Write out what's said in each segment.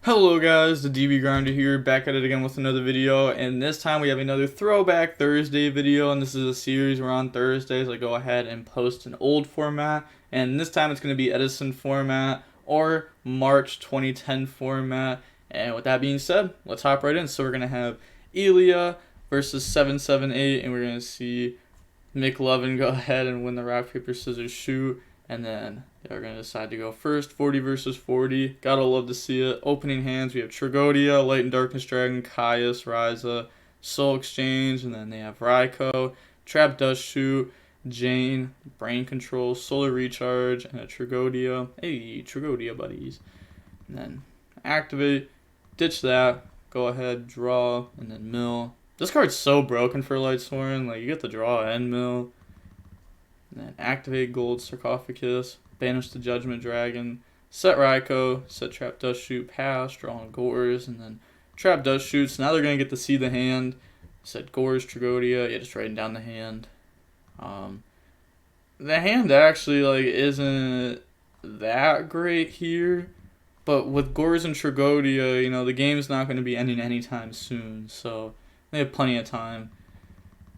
Hello guys, the DB Grinder here, back at it again with another video, and this time we have another Throwback Thursday video, and this is a series where on Thursdays I go ahead and post an old format, and this time it's going to be Edison format or March 2010 format, and with that being said, let's hop right in. So we're going to have Elia versus 778, and we're going to see McLovin go ahead and win the rock, paper, scissors, shoot. And then they're going to decide to go first. 40 versus 40. Gotta love to see it. Opening hands, we have Tragodia, Light and Darkness Dragon, Caius, Ryza, Soul Exchange, and then they have Raikou, Trap Dust Shoot, Jane, Brain Control, Solar Recharge, and a Tragodia. Hey, Tragodia buddies. And then activate, ditch that, go ahead, draw, and then mill. This card's so broken for LightSworn. Like, you get the draw and mill. And then activate Gold Sarcophagus, banish the Judgment Dragon, set Raikou, set Trap Dust Shoot, pass, draw on Gores, and then Trap Dust Shoot. So now they're going to get to see the hand. Set Gores, Tragodia, yeah, just writing down the hand. The hand actually, like, isn't that great here. But with Gores and Tragodia, you know, the game's not going to be ending anytime soon. So they have plenty of time.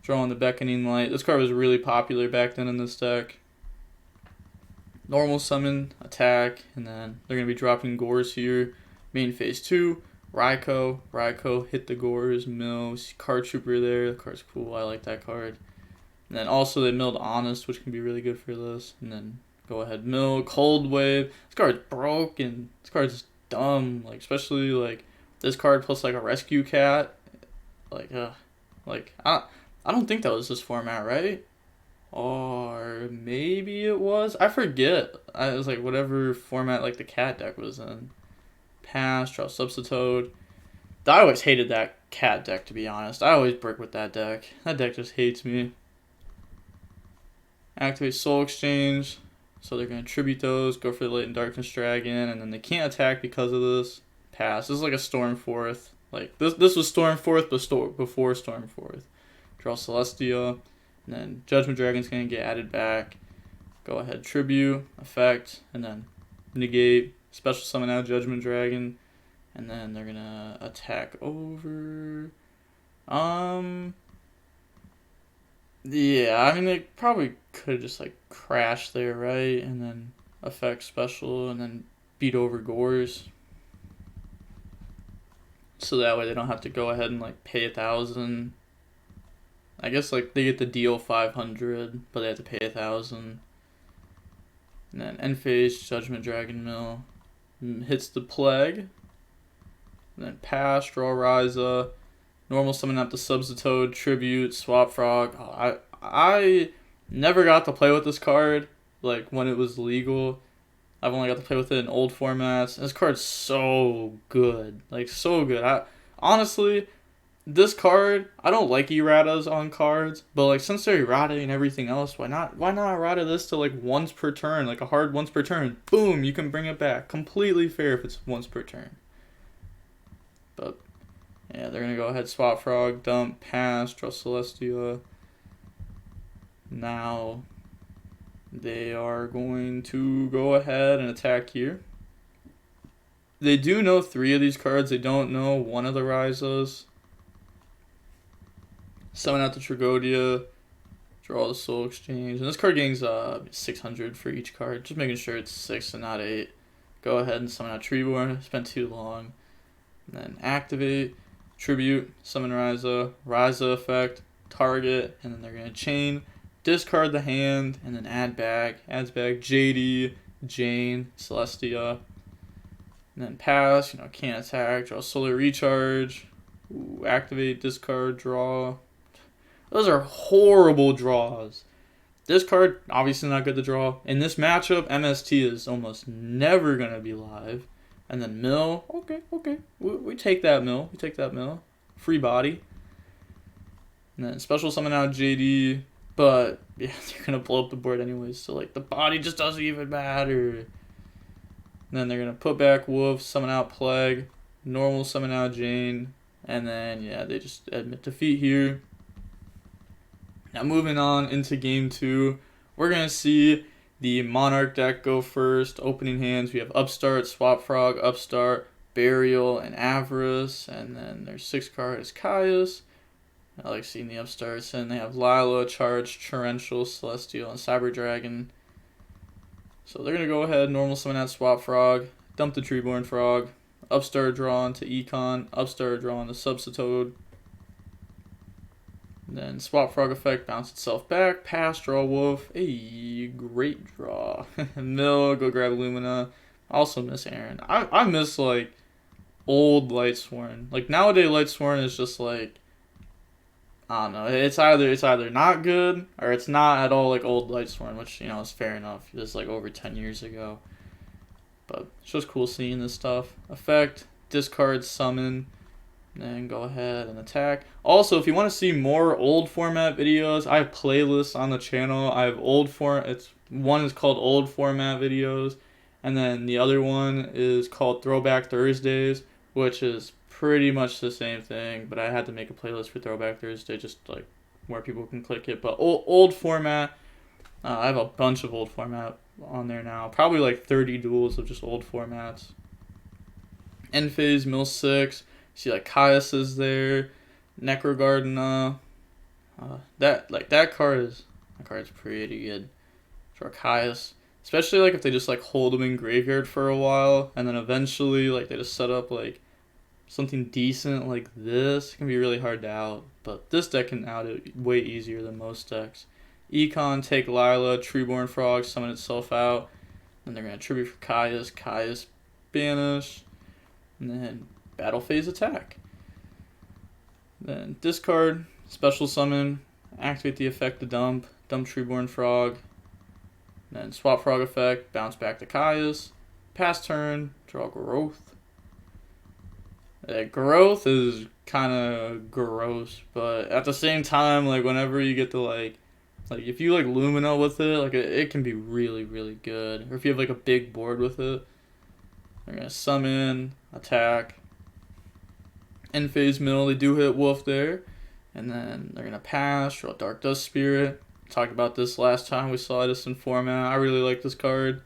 Drawing the Beckoning Light. This card was really popular back then in this deck. Normal summon, attack, and then they're going to be dropping Gores here. Main phase 2, Raikou, hit the Gores, mill, card trooper there. The card's cool, I like that card. And then also they milled Honest, which can be really good for this. And then go ahead, mill, Cold Wave. This card's broken. This card's dumb, like, especially like this card plus like a Rescue Cat. I don't think that was this format, right? Or maybe it was. I forget. I was like whatever format like the cat deck was in. Pass, draw Substitute. I always hated that cat deck, to be honest. I always brick with that deck. That deck just hates me. Activate Soul Exchange. So they're going to tribute those, go for the Light and Darkness Dragon, and then they can't attack because of this. Pass. This is like a Stormforth. Like this was Stormforth before Stormforth. Draw Celestia, and then Judgment Dragon's going to get added back. Go ahead, tribute, effect, and then negate, special summon out Judgment Dragon, and then they're going to attack over. Yeah, I mean, they probably could have just, like, crashed there, right? And then effect special, and then beat over Gores. So that way they don't have to go ahead and, like, pay 1,000. I guess, like, they get the deal 500, but they have to pay 1,000. And then end phase, Judgment Dragon Mill. Hits the Plague. And then pass, draw Ryza. Normal summon out the Substitute, Tribute, Swap Frog. Oh, I never got to play with this card, like, when it was legal. I've only got to play with it in old formats. This card's so good. Like, so good. Honestly, this card, I don't like erratas on cards, but like since they're errata and everything else, why not errata this to like once per turn, like a hard once per turn. Boom, you can bring it back. Completely fair if it's once per turn. But yeah, they're gonna go ahead, Swap Frog, dump, pass, draw Celestia. Now they are going to go ahead and attack here. They do know 3 of these cards, they don't know 1 of the Ryzas. Summon out the Tragodia, draw the Soul Exchange, and this card gains 600 for each card. Just making sure it's 6 and not 8. Go ahead and summon out Treeborn. Spent too long. And then activate, tribute, summon Ryza effect, target, and then they're gonna chain, discard the hand, and then adds back JD, Jane, Celestia, and then pass. You know, can't attack. Draw Solar Recharge. Ooh, activate, discard, draw. Those are horrible draws. This card, obviously not good to draw. In this matchup, MST is almost never going to be live. And then mill. Okay. We take that mill. Free body. And then special summon out JD. But, yeah, they're going to blow up the board anyways. So, like, the body just doesn't even matter. And then they're going to put back Wolf, summon out Plague. Normal summon out Jane. And then, yeah, they just admit defeat here. Now moving on into game 2, we're going to see the Monarch deck go first. Opening hands, we have Upstart, Swap Frog, Upstart, Burial and Avarice, and then their 6th card is Caius. I like seeing the upstarts, and they have Lila, Charge, Torrential, Celestial, and Cyber Dragon. So they're going to go ahead, normal summon that Swap Frog, dump the Treeborn Frog, upstart draw into Econ, upstart draw into Substitoad. Then Swap Frog effect, bounce itself back, pass, draw Wolf, a great draw. Mill, go grab Lumina. Also miss Aaron. I miss like old LightSworn. Like nowadays LightSworn is just like, I don't know. It's either not good or it's not at all like old LightSworn, which you know is fair enough. It's like over 10 years ago. But it's just cool seeing this stuff. Effect, discard, summon, and then go ahead and attack. Also, if you want to see more old format videos, I have playlists on the channel. I have one is called Old Format Videos, and then the other one is called Throwback Thursdays, which is pretty much the same thing, but I had to make a playlist for Throwback Thursday just like where people can click it. But old format, I have a bunch of old format on there now, probably like 30 duels of just old formats. End phase, mill 6. See like Caius is there, Necrogardna. That card is pretty good for Caius, especially like if they just like hold them in graveyard for a while and then eventually like they just set up like something decent like this. It can be really hard to out, but this deck can out it way easier than most decks. Econ, take Lila, Treeborn Frog, summon itself out. Then they're going to tribute for Caius, banish, and then battle phase attack. Then discard, special summon, activate the effect to dump Treeborn Frog. Then swap Frog effect, bounce back to Caius. Pass turn, draw Growth. Growth is kind of gross, but at the same time, like whenever you get to like if you like Lumina with it, like it can be really, really good. Or if you have like a big board with it, they're gonna summon, attack, end phase mill. They do hit Wolf there, and then they're gonna pass, draw Dark Dust Spirit. Talked about this last time we saw Edison format. I really like this card.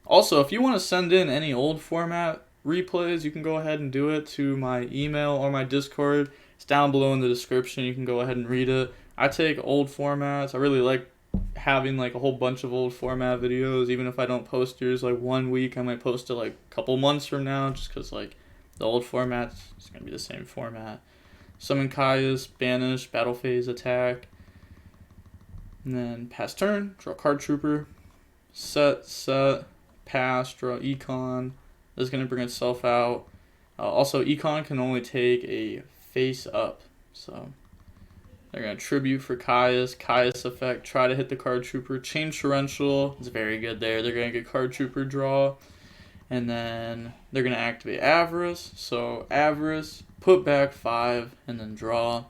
Also, if you want to send in any old format replays, you can go ahead and do it to my email or my Discord. It's down below in the description. You can go ahead and read it. I take old formats. I really like having like a whole bunch of old format videos. Even if I don't post yours like 1 week, I might post it like a couple months from now, just because like the old format's going to be the same format. Summon Caius, banish, battle phase, attack, and then pass turn, draw Card Trooper, set, pass, draw Econ. This is going to bring itself out. Also, Econ can only take a face up. So they're going to tribute for Caius effect, try to hit the Card Trooper. Change Torrential, it's very good there. They're going to get Card Trooper draw. And then they're going to activate Avarice. So Avarice, put back 5, and then draw.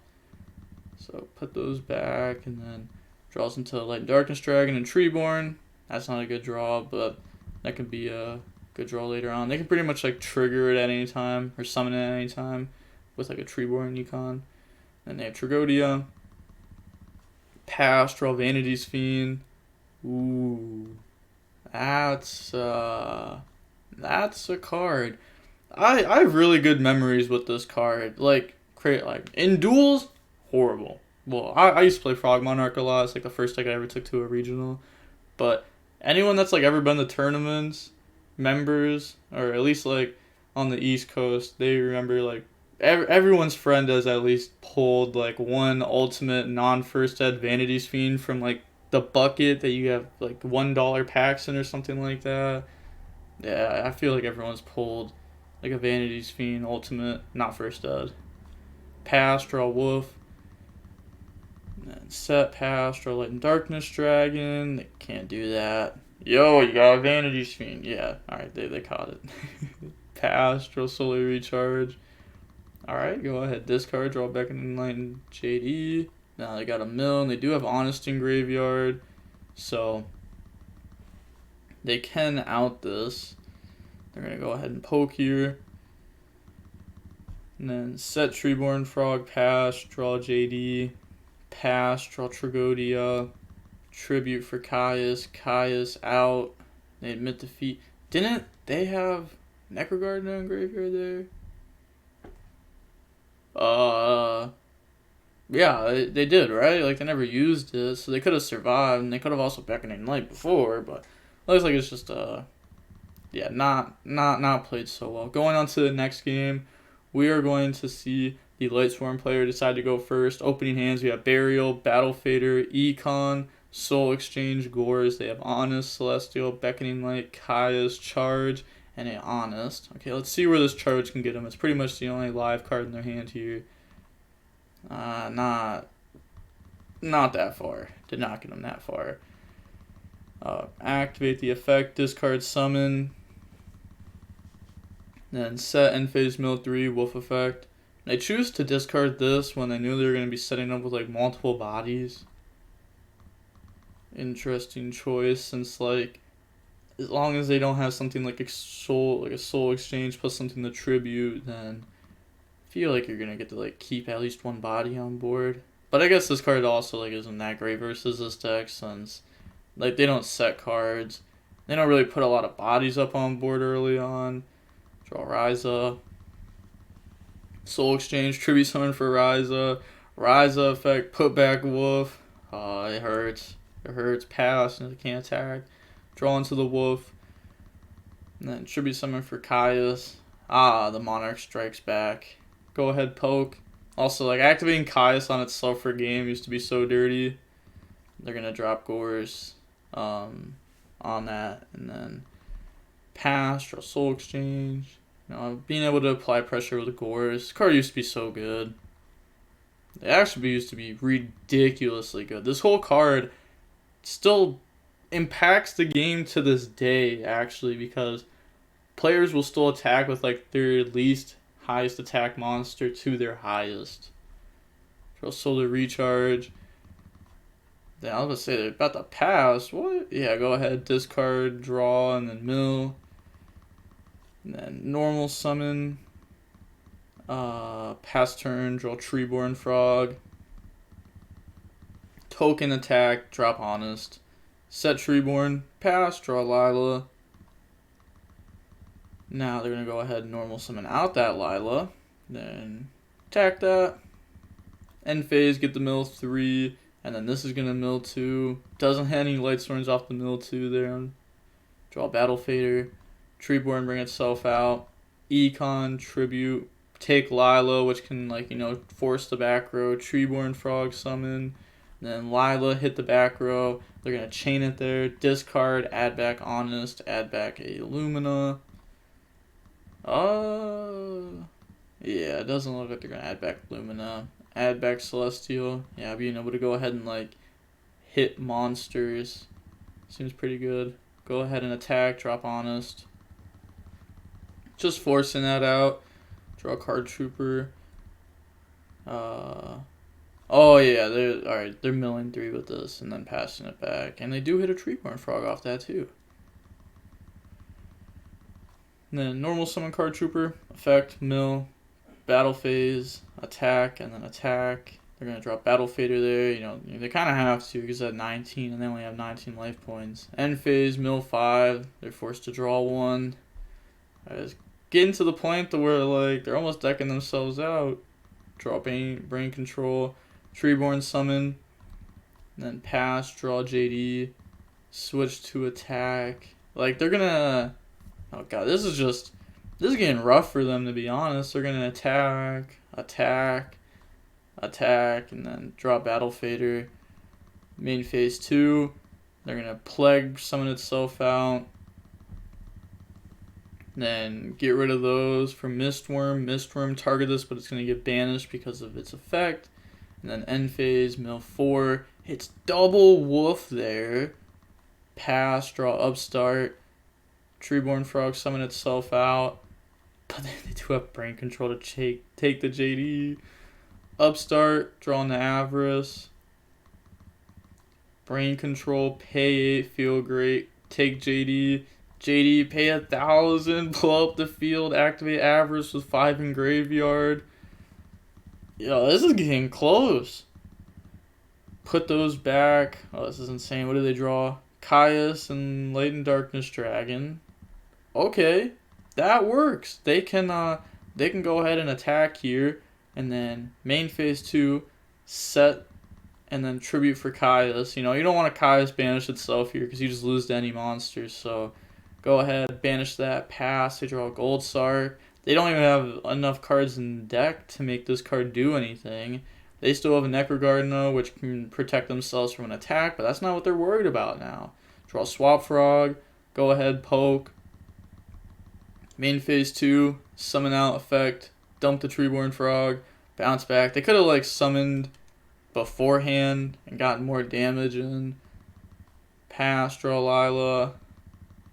So put those back, and then draws into Light and Darkness Dragon and Treeborn. That's not a good draw, but that could be a good draw later on. They can pretty much like trigger it at any time or summon it at any time with like a Treeborn Econ. And they have Tragodia. Pass, draw Vanity's Fiend. Ooh, that's a card. I have really good memories with this card. Like in duels, horrible. Well, I used to play Frog Monarch a lot. It's like the first deck I ever took to a regional. But anyone that's like ever been to tournaments, members, or at least like on the East Coast, they remember like everyone's friend has at least pulled like one ultimate non-first ed Vanity's Fiend from like the bucket that you have like $1 packs in or something like that. Yeah, I feel like everyone's pulled like a Vanity's Fiend ultimate, not first ed. Pass, draw Wolf. And then set, pass, draw Light and Darkness Dragon. They can't do that. Yo, you got a Vanity's Fiend. Yeah, alright, they caught it. Pass, draw Soloryo Recharge. Alright, go ahead, discard, draw back an Enlightened JD. Now they got a mill, and they do have Honest in graveyard. So they can out this. They're going to go ahead and poke here. And then set Treeborn Frog, pass, draw JD, pass, draw Tragodia, tribute for Caius out. They admit defeat. Didn't they have... Necrogarden in graveyard there. Yeah, they did, right? Like, they never used it, so they could have survived, and they could have also Beckoning Light before, but looks like it's just, yeah, not played so well. Going on to the next game, we are going to see the LightSworn player decide to go first. Opening hands, we have Burial, Battle Fader, Econ, Soul Exchange, Gores. They have Honest, Celestial, Beckoning Light, Kai's, Charge, and a Honest. Okay, let's see where this Charge can get them. It's pretty much the only live card in their hand here. Not that far. Did not get them that far. Activate the effect, discard summon. Then set end phase mill 3, wolf effect. They choose to discard this when they knew they were going to be setting up with like multiple bodies. Interesting choice, since like as long as they don't have something like a soul exchange plus something to tribute, then I feel like you're gonna get to like keep at least one body on board. But I guess this card also like isn't that great versus this deck, since like they don't set cards. They don't really put a lot of bodies up on board early on. Draw Ryza. Soul Exchange, Tribute Summon for Ryza. Ryza effect, put back Wolf. It hurts. It hurts. Pass, and it can't attack. Draw into the Wolf. And then Tribute Summon for Caius. The Monarch strikes back. Go ahead, poke. Also, like, activating Caius on itself for game used to be so dirty. They're going to drop Gores on that. And then pass, draw Soul Exchange. You know, being able to apply pressure with Gores. This card used to be so good. It actually used to be ridiculously good. This whole card still impacts the game to this day, actually, because players will still attack with like their least highest attack monster to their highest. Draw Solar Recharge. Then I was gonna say they're about to pass. What? Yeah, go ahead, discard, draw, and then mill. And then normal summon. Pass turn, draw Treeborn Frog. Token attack, drop Honest. Set Treeborn, pass, draw Lila. Now they're going to go ahead and normal summon out that Lila. Then attack that. End phase, get the mill 3. And then this is going to mill 2. Doesn't have any LightSworns off the mill 2 there. Draw Battle Fader. Treeborn, bring itself out. Econ, Tribute. Take Lila, which can, like, you know, force the back row. Treeborn Frog summon. Then Lila hit the back row. They're going to chain it there. Discard, add back Honest, add back a Lumina. Yeah, it doesn't look like they're going to add back Lumina. Add back Celestial. Yeah, being able to go ahead and, like, hit monsters seems pretty good. Go ahead and attack, drop Honest. Just forcing that out. Draw Card Trooper. Oh yeah, they're milling 3 with this and then passing it back. And they do hit a Treeborn Frog off that too. And then normal summon Card Trooper, effect, mill, battle phase, attack, and then attack. They're gonna drop Battle Fader there, you know, they kinda have to because at 19 and they only have 19 life points. End phase, mill 5, they're forced to draw 1. It's getting to the point to where like they're almost decking themselves out. Draw Brain Control. Treeborn summon, then pass, draw JD, switch to attack. Like, they're gonna, oh god, this is getting rough for them, to be honest. They're gonna attack, and then draw Battle Fader. Main phase 2, they're gonna Plague summon itself out. Then get rid of those for Mistworm. Mistworm, target this, but it's gonna get banished because of its effect. And then end phase, mill 4. It's double wolf there. Pass, draw upstart. Treeborn Frog summon itself out. But then they do have brain control to take the JD. Upstart, draw on the Avarice. Brain control, pay 8, feel great. Take JD. JD, pay 1,000, blow up the field, activate Avarice with 5 in graveyard. Yo, this is getting close. Put those back. Oh, this is insane. What do they draw? Caius and Light and Darkness Dragon. Okay. that works. They can go ahead and attack here, and then main phase 2, set, and then tribute for Caius. You know, you don't want to Caius banish itself here because you just lose to any monsters. So go ahead, banish that, pass. They draw a Gold Sark. They don't even have enough cards in the deck to make this card do anything. They still have a Necrogarden though, which can protect themselves from an attack, but that's not what they're worried about now. Draw Swap Frog, go ahead, poke. Main phase 2, summon out effect, dump the Treeborn Frog, bounce back. They could have like summoned beforehand and gotten more damage in. Pass, draw Lila.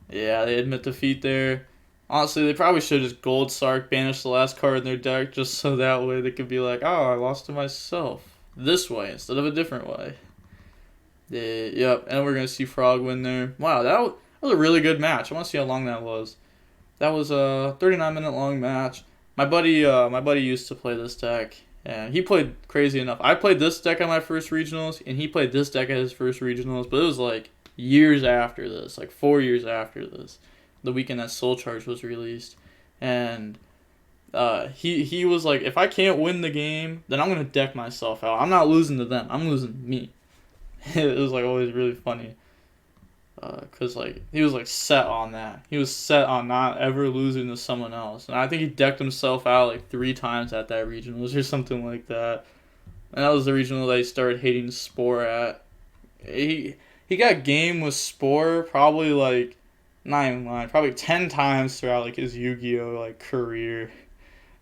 Yeah, they admit defeat there. Honestly, they probably should just Gold Sark, banish the last card in their deck, just so that way they could be like, oh, I lost to myself. This way, instead of a different way. Yep, and we're going to see Frog win there. Wow, that was a really good match. I want to see how long that was. That was a 39-minute long match. My buddy used to play this deck, and he played crazy enough. I played this deck at my first regionals, and he played this deck at his first regionals, but it was like years after this, like 4 years after this. The weekend that Soul Charge was released, and he was like, if I can't win the game, then I'm gonna deck myself out. I'm not losing to them. I'm losing to me. It was like always really funny, cause like he was like set on that. He was set on not ever losing to someone else, and I think he decked himself out like 3 times at that regionals or something like that. And that was the regional that he started hating Spore at. He got game with Spore probably like. Not even lying, probably 10 times throughout like his Yu-Gi-Oh like career.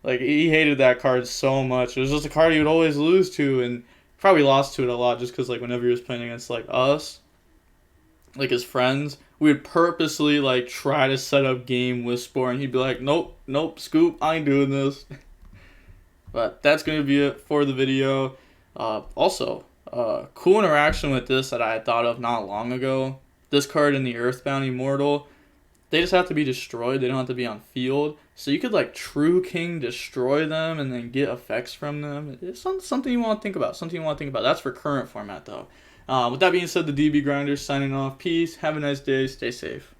Like he hated that card so much. It was just a card he would always lose to, and probably lost to it a lot just because like whenever he was playing against like us, like his friends, we would purposely like try to set up game with Spore, and he'd be like, nope, Scoop, I ain't doing this. But that's gonna be it for the video. Also, cool interaction with this that I had thought of not long ago. This card in the Earthbound Immortal, they just have to be destroyed. They don't have to be on field. So you could like True King destroy them and then get effects from them. It's something you want to think about. That's for current format though. With that being said, the DB Grinders signing off. Peace. Have a nice day. Stay safe.